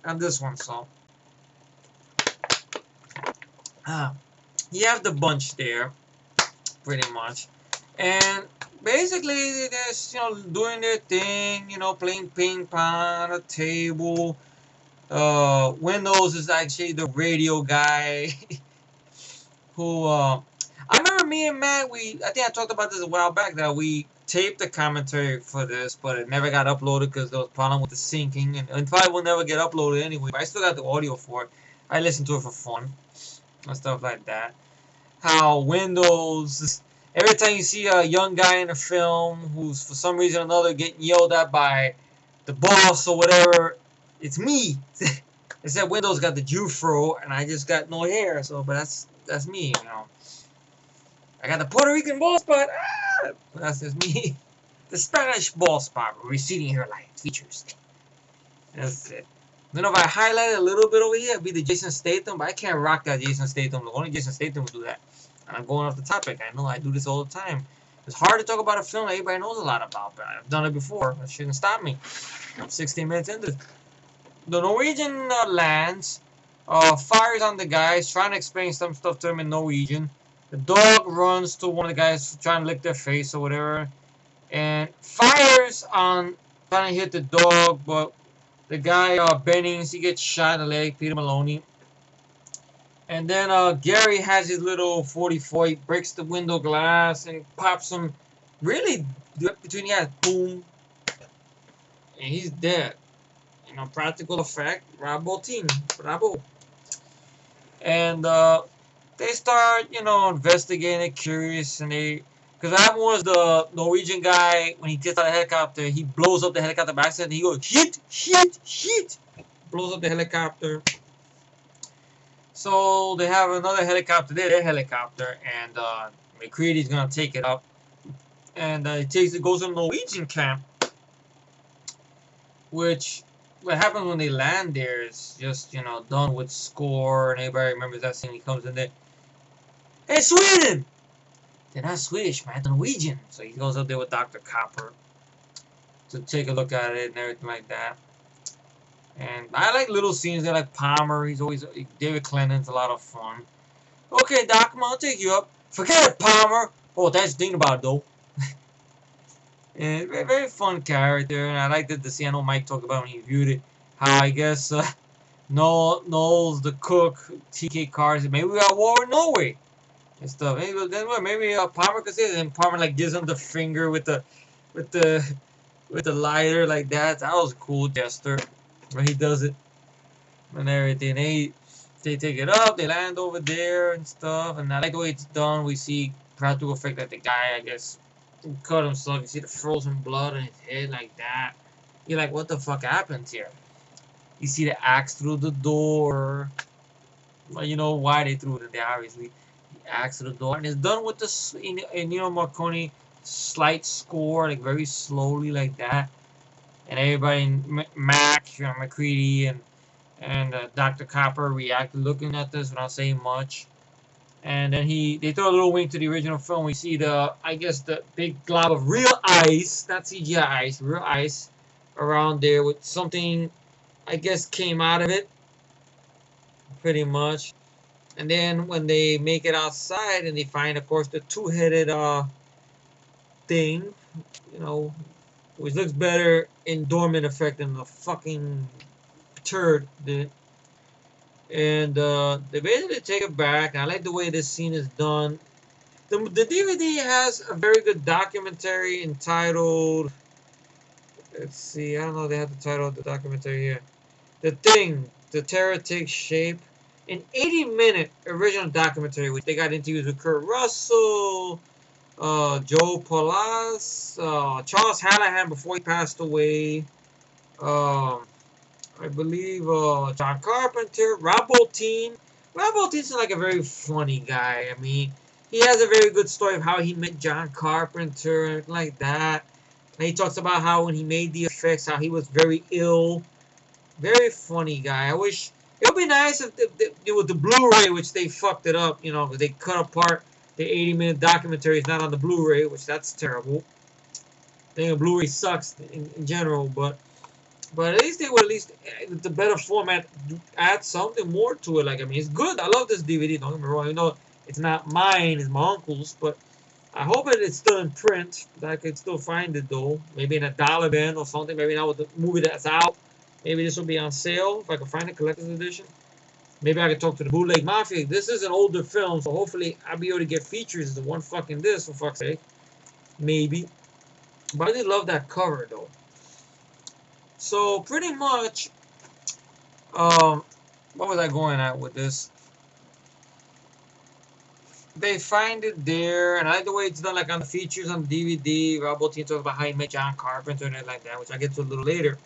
And this one, so you have the bunch there, pretty much, and basically they're just, doing their thing, playing ping pong on a table. Windows is actually the radio guy who I remember me and Matt, I think I talked about this a while back, that we taped the commentary for this, but it never got uploaded because there was a problem with the syncing, and it probably will never get uploaded anyway, but I still got the audio for it. I listen to it for fun and stuff like that. How Windows, every time you see a young guy in a film who's for some reason or another getting yelled at by the boss or whatever, it's me. Except Windows got the Jufro and I just got no hair, so but that's me, I got the Puerto Rican ball spot. That's just me. The Spanish ball spot, receding hairline features. That's it. Then if I highlight it a little bit over here, it'd be the Jason Statham, but I can't rock that Jason Statham. Only Jason Statham will do that. And I'm going off the topic. I know I do this all the time. It's hard to talk about a film that everybody knows a lot about, but I've done it before. That shouldn't stop me. I'm 16 minutes into. The Norwegian lands, fires on the guys, trying to explain some stuff to him in Norwegian. The dog runs to one of the guys trying to lick their face or whatever, and fires on trying to hit the dog, but the guy Bennings, he gets shot in the leg, Peter Maloney. And then Gary has his little 44, he breaks the window glass and pops him really between the eyes, boom, and he's dead. Practical effect, bravo team, bravo. And they start, investigating, curious, and because that was the Norwegian guy, when he gets out of the helicopter, he blows up the helicopter by accident, and he goes, hit, blows up the helicopter. So they have another helicopter, their helicopter, and McCready's gonna take it up, and it goes to the Norwegian camp, which, what happens when they land there is just, done with score, and everybody remembers that scene. He comes in there, hey, Sweden! They're not Swedish, man, they're Norwegian. So he goes up there with Dr. Copper to take a look at it and everything like that. And I like little scenes there, like Palmer. He's always, David Clennon's a lot of fun. Okay, Doc, I'll take you up. Forget it, Palmer. Oh, that's the thing about it, though. And very, very fun character, and I liked it to see. I know Mike talked about when he viewed it, how I guess Knowles the cook, TK Cars, maybe we got war in Norway and stuff. Maybe Palmer could say it, and Palmer like gives him the finger with the lighter like that. That was a cool gesture when he does it and everything. They take it up, they land over there and stuff, and I like the way it's done. We see practical effect that the guy, I guess, cut himself. You see the frozen blood on his head like that. You're like, what the fuck happened here? You see the axe through the door. Well, you know why they threw it in there, obviously. The axe through the door. And it's done with the Ennio Morricone slight score, like very slowly like that. And everybody, Mac, McCready, and Dr. Copper reacted looking at this without saying much. And then they throw a little wink to the original film. We see I guess the big glob of real ice, not CGI ice, real ice around there with something, I guess, came out of it, pretty much. And then when they make it outside and they find, of course, the two-headed thing, which looks better in dormant effect than the fucking turd did. And they basically take it back. I like the way this scene is done. The DVD has a very good documentary entitled, let's see, I don't know if they have the title of the documentary here. The Thing, The Terror Takes Shape. An 80-minute original documentary, which they got interviews with Kurt Russell, Joe Palas, Charles Hallahan before he passed away, I believe John Carpenter, Rob Bottin. Rob Bottin's like a very funny guy. I mean, he has a very good story of how he met John Carpenter and like that. And he talks about how when he made the effects, how he was very ill. Very funny guy. I wish it would be nice if with the Blu-ray, which they fucked it up, because they cut apart the 80-minute documentary. It's not on the Blu-ray, which that's terrible. I think the Blu-ray sucks in general, but But at least they would the better format add something more to it. Like I mean, it's good. I love this DVD. Don't get me wrong. You know, it's not mine. It's my uncle's. But I hope it's still in print. That I could still find it though. Maybe in a dollar bin or something. Maybe not with the movie that's out. Maybe this will be on sale if I can find a collector's edition. Maybe I can talk to the Bootleg Mafia. This is an older film, so hopefully I'll be able to get features of one fucking disc for fuck's sake. Maybe. But I did love that cover though. So pretty much, what was I going at with this? They find it there, and I like the way it's done, like on the features on the DVD. Rob Bottin talks about how he met John Carpenter and like that, which I get to a little later.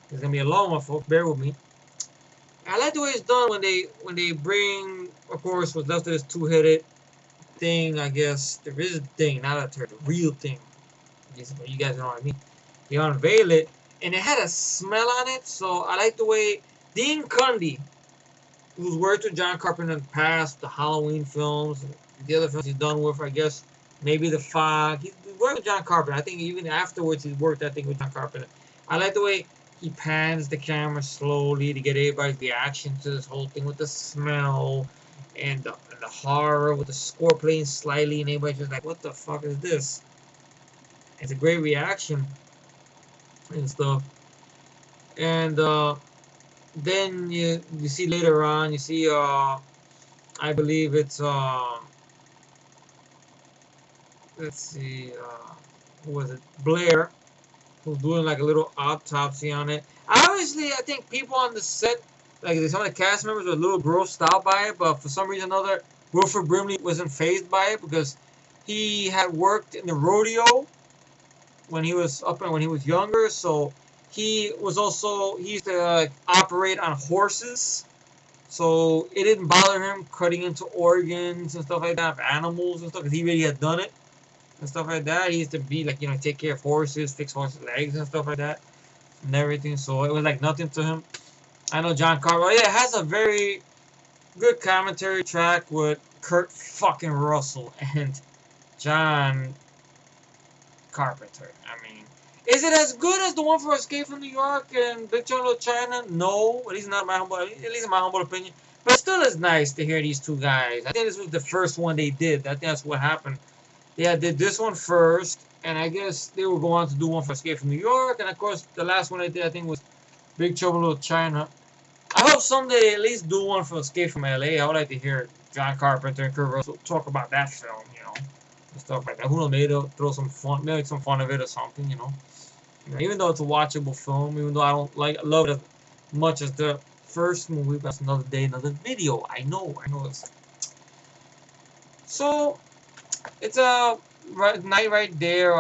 It's gonna be a long one, folks. Bear with me. I like the way it's done when they bring, of course, what's left of this two-headed thing. I guess there is a thing, not a turd, the real thing. You guys know what I mean. They unveil it, and it had a smell on it. So I like the way Dean Cundy, who's worked with John Carpenter in the past, the Halloween films, the other films he's done with, I guess, maybe The Fog. He worked with John Carpenter. I think even afterwards he worked, I think, with John Carpenter. I like the way he pans the camera slowly to get everybody's reaction to this whole thing with the smell and the horror with the score playing slightly, and everybody's just like, what the fuck is this? It's a great reaction and stuff. And then you see later on, you see I believe it's let's see, who was it? Blair, who's doing like a little autopsy on it. Obviously, I think people on the set, like some of the cast members, were a little grossed out by it, but for some reason or another, Wilford Brimley wasn't fazed by it because he had worked in the rodeo when he was when he was younger. So he used to operate on horses. So it didn't bother him cutting into organs and stuff like that of animals and stuff because he really had done it and stuff like that. He used to be like, take care of horses, fix horses' legs and stuff like that and everything. So it was like nothing to him. I know John Carpenter. Yeah, it has a very good commentary track with Kurt fucking Russell and John Carpenter. I mean, is it as good as the one for Escape from New York and Big Trouble in China? No, at least not my humble, at least in my humble opinion. But still, it's nice to hear these two guys. I think this was the first one they did. I think that's what happened. They did this one first, and I guess they were going on to do one for Escape from New York, and of course, the last one they did, I think, was Big Trouble in China. I hope someday they at least do one for Escape from LA. I would like to hear John Carpenter and Kurt Russell talk about that film, and stuff like that. Who knows, maybe they'll throw some fun, maybe some fun of it or something, Even though it's a watchable film, even though I don't love it as much as the first movie, that's another day, another video. I know it's. So, it's a night right there.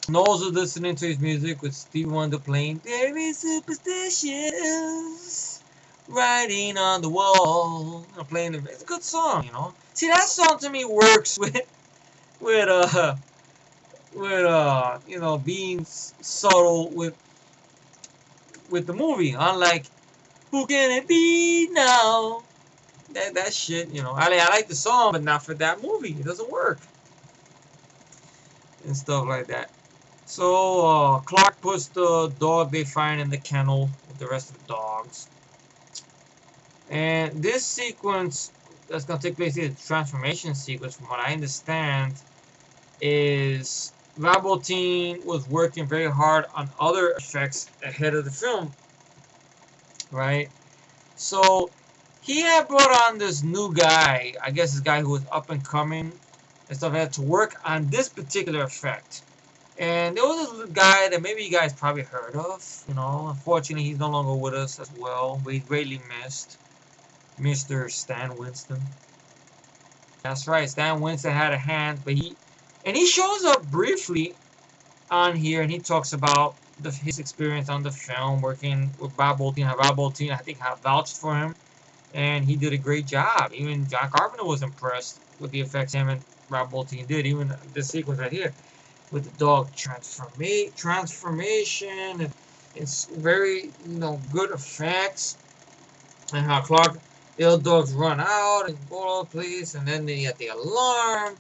Knowles is listening to his music with Stevie Wonder playing Very Superstitious, Writing on the Wall. Playing it's a good song, See, that song to me works with being subtle with the movie. Unlike Who Can It Be Now? That shit, I like the song, but not for that movie. It doesn't work. And stuff like that. So Clark puts the dog they find in the kennel with the rest of the dogs. And this sequence that's gonna take place here, the transformation sequence, from what I understand, is Rob Bottin was working very hard on other effects ahead of the film, right? So he had brought on this new guy, I guess this guy who was up and coming and stuff, had to work on this particular effect. And there was this guy that maybe you guys probably heard of, Unfortunately, he's no longer with us as well. We greatly missed Mr. Stan Winston. That's right, Stan Winston had a hand, but he shows up briefly on here, and he talks about his experience on the film, working with Rob Bottin. Rob Bottin, I think, had vouched for him, and he did a great job. Even John Carpenter was impressed with the effects him and Rob Bottin did. Even this sequence right here with the dog transformation, and it's very good effects, and how Clark, the other dogs run out and go all over the place, and then they get the alarm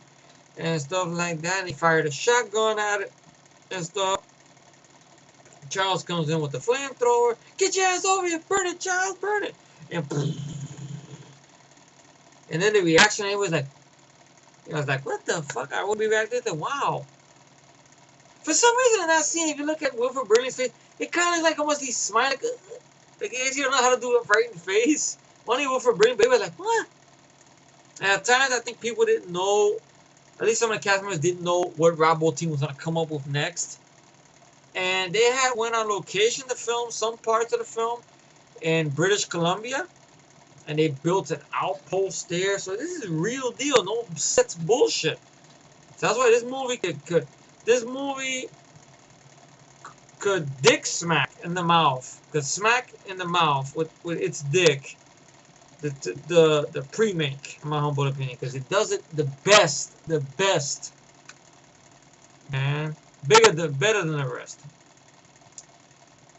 and stuff like that, and he fired a shotgun at it and stuff. Charles comes in with the flamethrower. Get your ass over here, burn it, Charles, burn it. And then the reaction, it was like, what the fuck? I would be reacting to, wow. For some reason in that scene, if you look at Wilford Brimley's face, it kind of like almost he's smiling, like he don't know how to do a frightened face. Only Wilford Brimley was like, what? And at times, I think people didn't know, at least some of the cast members didn't know what Rob Bottin was going to come up with next. And they had went on location to film some parts of the film in British Columbia. And they built an outpost there. So this is real deal. No sets bullshit. So that's why this movie could dick smack in the mouth. Could smack in the mouth with its dick. The pre-make, in my humble opinion, because it does it the best, man, better than the rest.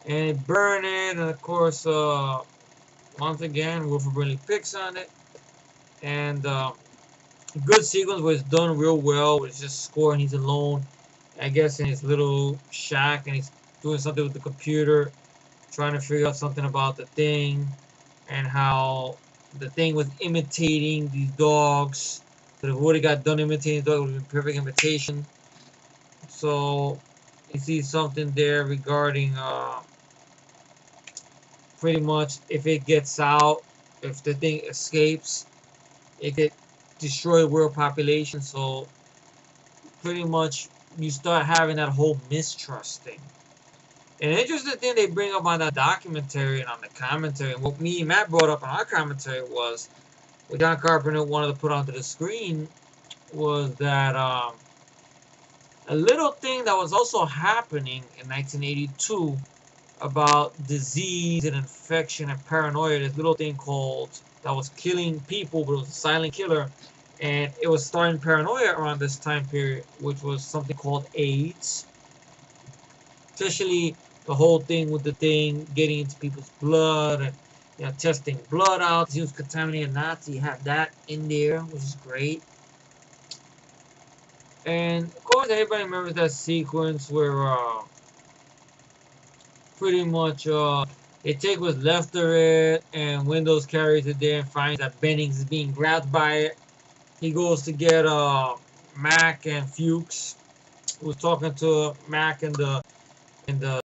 And it burn it, and of course, once again, Wilford Brimley picks on it, and good sequence where it's done real well. Where it's just scoring. He's alone, I guess, in his little shack, and he's doing something with the computer, trying to figure out something about the thing, and how the thing was imitating these dogs. So if it would have got done imitating the dog, it would have been perfect imitation. So you see something there regarding pretty much if it gets out, if the thing escapes, it could destroy the world population. So pretty much you start having that whole mistrust thing. An interesting thing they bring up on that documentary and on the commentary, and what me and Matt brought up on our commentary was, what John Carpenter wanted to put onto the screen, was that a little thing that was also happening in 1982 about disease and infection and paranoia. This little thing called, that was killing people, but it was a silent killer, and it was starting paranoia around this time period, which was something called AIDS. Especially the whole thing with the thing getting into people's blood and testing blood out. It was contaminated Nazi. You have that in there, which is great. And of course, everybody remembers that sequence where pretty much they take what's left of it, and Windows carries it there and finds that Bennings is being grabbed by it. He goes to get Mac and Fuchs, who's talking to Mac in the